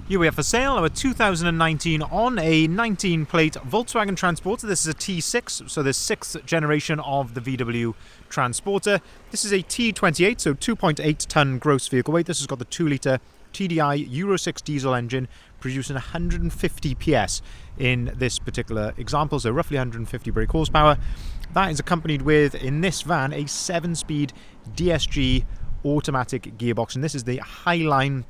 Here we have for sale our 2019 on a 19-plate Volkswagen Transporter. This is a T6, so the 6th generation of the VW Transporter. This is a T28, so 2.8-ton gross vehicle weight. This has got the 2-litre TDI Euro 6 diesel engine producing 150 PS in this particular example, so roughly 150 brake horsepower. That is accompanied with, in this van, a 7-speed DSG automatic gearbox, and this is the Highline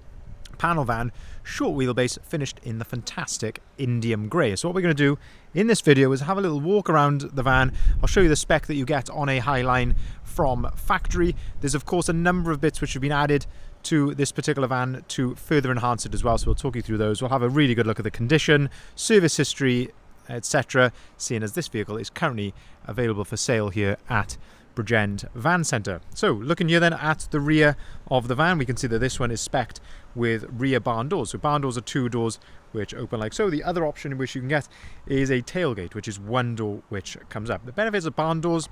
panel van, short wheelbase, finished in the fantastic indium grey. So what we're going to do in this video is have a little walk around the van. I'll show you the spec that you get on a Highline from factory. There's of course a number of bits which have been added to this particular van to further enhance it as well, so we'll talk you through those. We'll have a really good look at the condition, service history, etc., seeing as this vehicle is currently available for sale here at Bridgend Van Centre. So looking here then at the rear of the van, we can see that this one is spec'd with rear barn doors. So barn doors are 2 doors which open like so. The other option which you can get is a tailgate, which is 1 door which comes up. The benefits of barn doors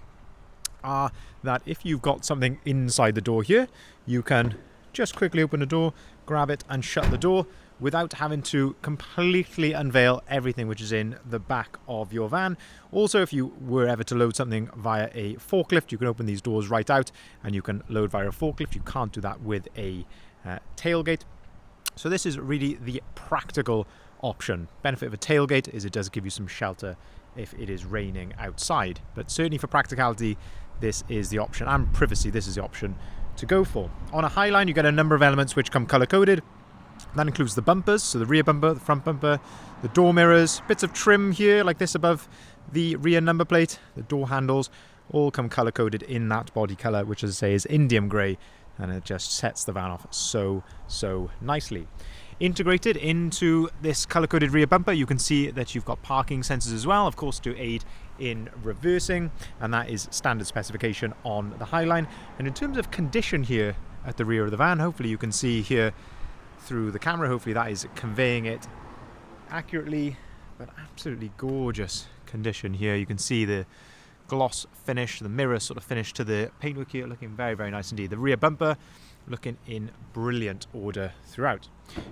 are that if you've got something inside the door here, you can just quickly open the door, grab it and shut the door without having to completely unveil everything which is in the back of your van. Also, if you were ever to load something via a forklift, you can open these doors right out and you can load via a forklift. You can't do that with a tailgate. So this is really the practical option. Benefit of a tailgate is it does give you some shelter if it is raining outside, but certainly for practicality this is the option, and privacy, this is the option to go for. On a Highline you get a number of elements which come color coded. That includes the bumpers, so the rear bumper, the front bumper, the door mirrors, bits of trim here like this above the rear number plate, the door handles, all come color coded in that body color, which as I say is indium grey, and it just sets the van off so nicely. Integrated into this color coded rear bumper, you can see that you've got parking sensors as well, of course, to aid in reversing, and that is standard specification on the Highline. And in terms of condition here at the rear of the van, hopefully you can see here through the camera, hopefully that is conveying it accurately, but absolutely gorgeous condition here. You can see the gloss finish, the mirror sort of finish to the paintwork here, looking very nice indeed. The rear bumper looking in brilliant order throughout.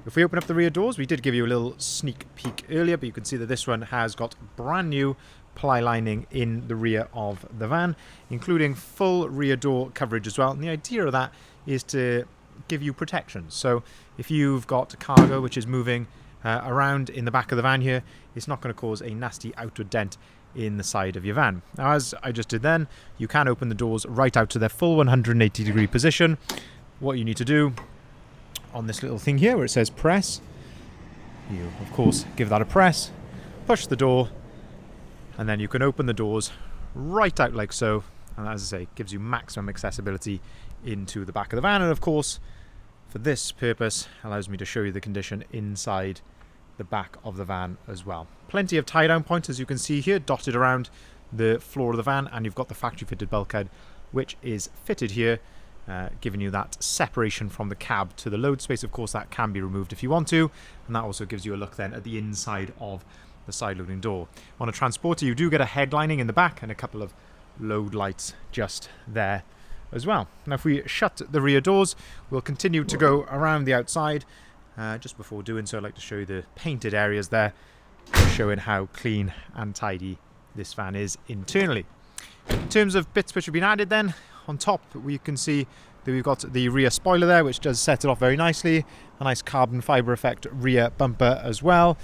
If we open up the rear doors, we did give you a little sneak peek earlier, but you can see that this one has got brand new ply lining in the rear of the van, including full rear door coverage as well. And the idea of that is to give you protection. So if you've got cargo which is moving around in the back of the van here, it's not going to cause a nasty outward dent in the side of your van. Now, as I just did then, you can open the doors right out to their full 180 degree position. What you need to do on this little thing here where it says press, you of course give that a press, push the door, and then you can open the doors right out like so, and as I say, gives you maximum accessibility into the back of the van, and of course for this purpose allows me to show you the condition inside the back of the van as well. Plenty of tie down points, as you can see here, dotted around the floor of the van, and you've got the factory fitted bulkhead which is fitted here, giving you that separation from the cab to the load space. Of course that can be removed if you want to, and that also gives you a look then at the inside of the side loading door. On a Transporter you do get a headlining in the back and a couple of load lights just there as well. Now if we shut the rear doors, we'll continue to go around the outside. Just before doing so, I'd like to show you the painted areas there, showing how clean and tidy this van is internally. In terms of bits which have been added then, on top we can see that we've got the rear spoiler there, which does set it off very nicely. A nice carbon fibre effect rear bumper as well.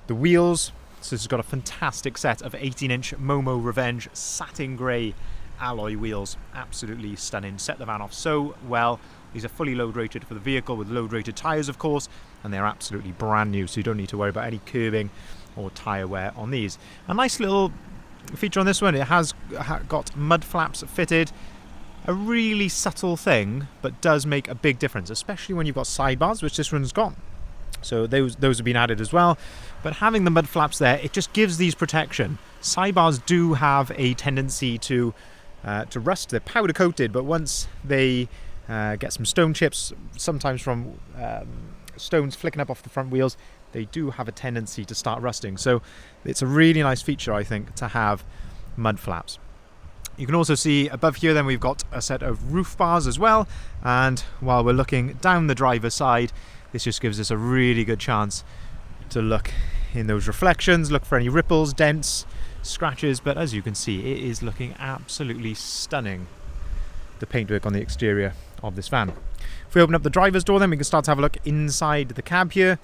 The wheels, so this has got a fantastic set of 18-inch Momo Revenge satin grey alloy wheels, absolutely stunning, set the van off so well. These are fully load rated for the vehicle with load rated tyres of course, and they're absolutely brand new, so you don't need to worry about any curbing or tyre wear on these. A nice little feature on this one, it has got mud flaps fitted. A really subtle thing, but does make a big difference, especially when you've got sidebars, which this one's got. So those have been added as well, but having the mud flaps there, it just gives these protection. Sidebars do have a tendency to rust. They're powder coated, but once they get some stone chips, sometimes from stones flicking up off the front wheels, they do have a tendency to start rusting. So it's a really nice feature, I think, to have mud flaps. You can also see above here then we've got a set of roof bars as well, and while we're looking down the driver's side, this just gives us a really good chance to look in those reflections, look for any ripples, dents, scratches, but as you can see, it is looking absolutely stunning, the paintwork on the exterior of this van. If we open up the driver's door, then we can start to have a look inside the cab here.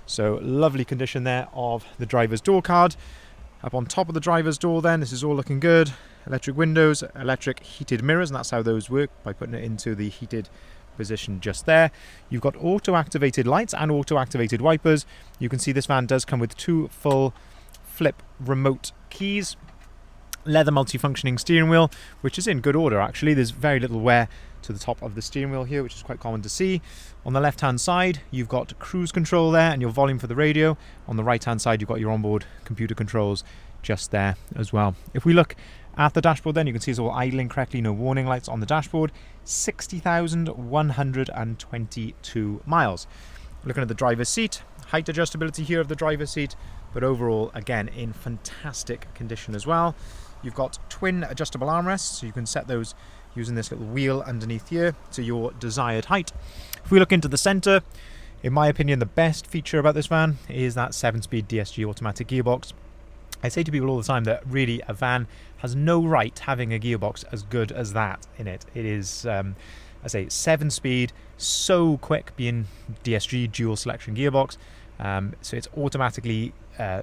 So lovely condition there of the driver's door card. Up on top of the driver's door then, this is all looking good. Electric windows, electric heated mirrors, and that's how those work, by putting it into the heated position just there. You've got auto activated lights and auto activated wipers. You can see this van does come with 2 full flip remote keys, leather multifunctioning steering wheel, which is in good order actually. There's very little wear to the top of the steering wheel here, which is quite common to see. On the left hand side you've got cruise control there and your volume for the radio. On the right hand side you've got your onboard computer controls just there as well. If we look at the dashboard then, you can see it's all idling correctly, no warning lights on the dashboard. 60,122 miles. Looking at the driver's seat, height adjustability here of the driver's seat, but overall again in fantastic condition as well. You've got twin adjustable armrests, so you can set those using this little wheel underneath here to your desired height. If we look into the centre, in my opinion the best feature about this van is that 7-speed DSG automatic gearbox. I say to people all the time that really a van has no right having a gearbox as good as that in it. It is, I say, 7-speed, so quick, being DSG dual selection gearbox. So it's automatically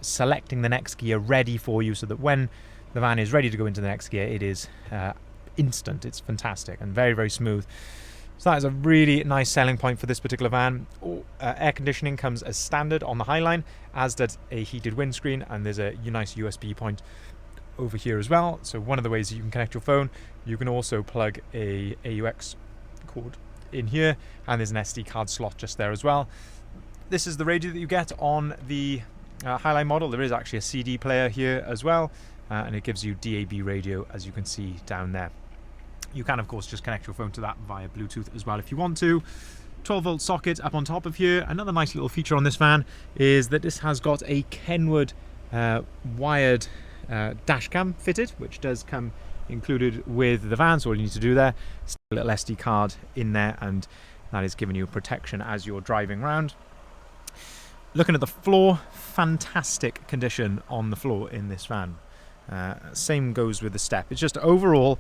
selecting the next gear ready for you, so that when the van is ready to go into the next gear, it is instant. It's fantastic and very, very smooth. So that is a really nice selling point for this particular van. Air conditioning comes as standard on the Highline, as does a heated windscreen, and there's a nice USB point over here as well. So one of the ways you can connect your phone, you can also plug a AUX cord in here, and there's an SD card slot just there as well. This is the radio that you get on the Highline model. There is actually a CD player here as well, and it gives you DAB radio, as you can see down there. You can of course just connect your phone to that via Bluetooth as well if you want to. 12-volt socket up on top of here. Another nice little feature on this van is that this has got a Kenwood wired dash cam fitted, which does come included with the van, so all you need to do there is a little SD card in there, and that is giving you protection as you're driving around. Looking at the floor, fantastic condition on the floor in this van. Same goes with the step. It's just overall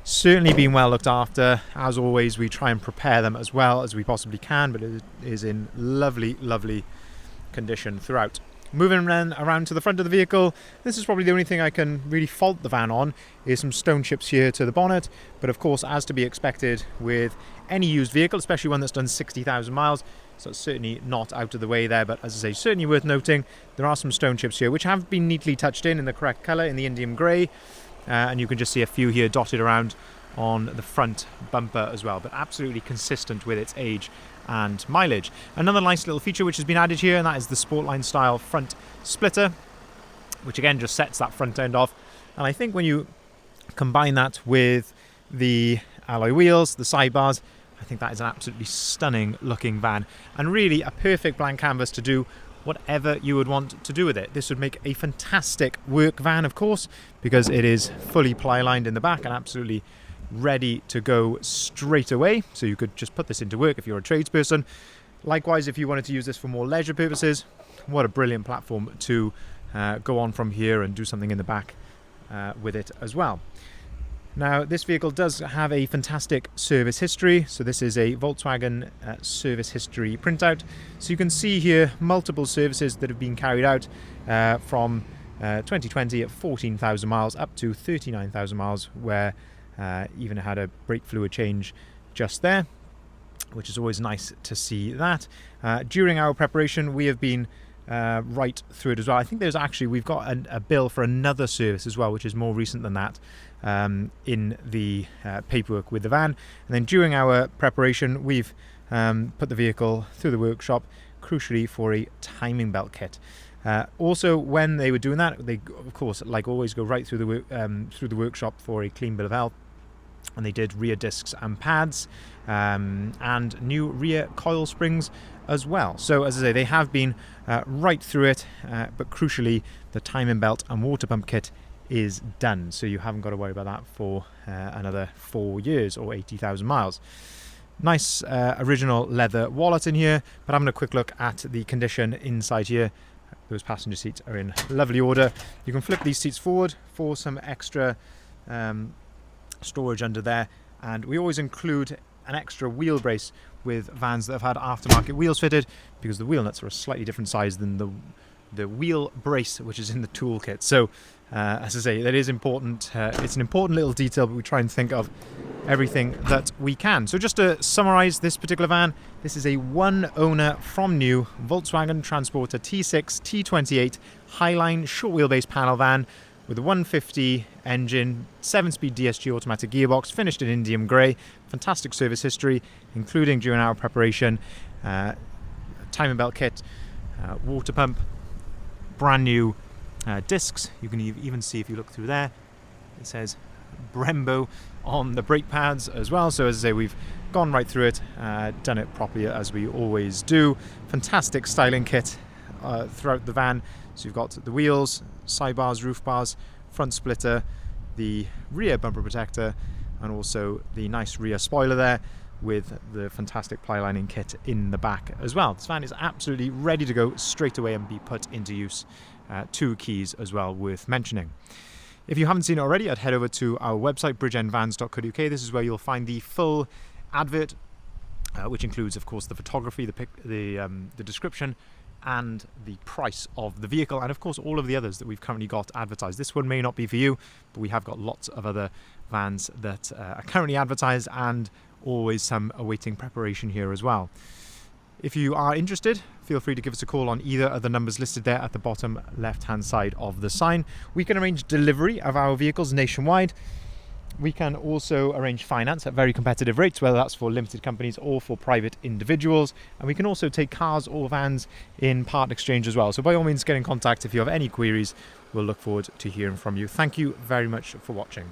certainly been well looked after. As always, we try and prepare them as well as we possibly can, but it is in lovely, lovely condition throughout. Moving around to the front of the vehicle, this is probably the only thing I can really fault the van on, is some stone chips here to the bonnet, but of course, as to be expected with any used vehicle, especially one that's done 60,000 miles, so it's certainly not out of the way there. But as I say, certainly worth noting, there are some stone chips here which have been neatly touched in the correct colour, in the Indian grey. And you can just see a few here dotted around on the front bumper as well, but absolutely consistent with its age and mileage. Another nice little feature which has been added here, and that is the Sportline style front splitter, which again just sets that front end off. And I think when you combine that with the alloy wheels, the sidebars, I think that is an absolutely stunning looking van, and really a perfect blank canvas to do whatever you would want to do with it. This would make a fantastic work van, of course, because it is fully ply lined in the back and absolutely ready to go straight away. So you could just put this into work if you're a tradesperson. Likewise, if you wanted to use this for more leisure purposes, what a brilliant platform to go on from here and do something in the back with it as well. Now, this vehicle does have a fantastic service history. So this is a Volkswagen service history printout. So you can see here multiple services that have been carried out from 2020 at 14,000 miles up to 39,000 miles, where even had a brake fluid change just there, which is always nice to see that. During our preparation, we have been right through it as well. I think we've got a bill for another service as well, which is more recent than that, in the paperwork with the van. And then during our preparation, we've put the vehicle through the workshop, crucially for a timing belt kit. Also, when they were doing that, they of course, like always, go right through the workshop for a clean bill of health. And they did rear discs and pads, and new rear coil springs as well. So as I say, they have been right through it, but crucially the timing belt and water pump kit is done, so you haven't got to worry about that for another 4 years or 80,000 miles. Nice original leather wallet in here, but having a quick look at the condition inside here. Those passenger seats are in lovely order. You can flip these seats forward for some extra storage under there, and we always include an extra wheel brace with vans that have had aftermarket wheels fitted, because the wheel nuts are a slightly different size than the wheel brace which is in the toolkit. So as I say, that is important. It's an important little detail, but we try and think of everything that we can. So just to summarize this particular van, this is a one owner from new Volkswagen Transporter T6 T28 Highline short wheelbase panel van with a 150 engine, 7-speed DSG automatic gearbox, finished in Indian grey. Fantastic service history, including during our preparation, timing belt kit, water pump, brand new discs. You can even see, if you look through there, it says Brembo on the brake pads as well. So as I say, we've gone right through it, done it properly as we always do. Fantastic styling kit throughout the van. So you've got the wheels, side bars, roof bars, front splitter, the rear bumper protector, and also the nice rear spoiler there with the fantastic ply lining kit in the back as well. This van is absolutely ready to go straight away and be put into use. 2 keys as well worth mentioning. If you haven't seen it already, I'd head over to our website, bridgeendvans.co.uk. This is where you'll find the full advert, which includes, of course, the photography, the description, and the price of the vehicle, and of course all of the others that we've currently got advertised. This one may not be for you, but we have got lots of other vans that are currently advertised, and always some awaiting preparation here as well. If you are interested, feel free to give us a call on either of the numbers listed there at the bottom left hand side of the sign. We can arrange delivery of our vehicles nationwide. We can also arrange finance at very competitive rates, whether that's for limited companies or for private individuals. And we can also take cars or vans in part exchange as well. So by all means, get in contact if you have any queries. We'll look forward to hearing from you. Thank you very much for watching.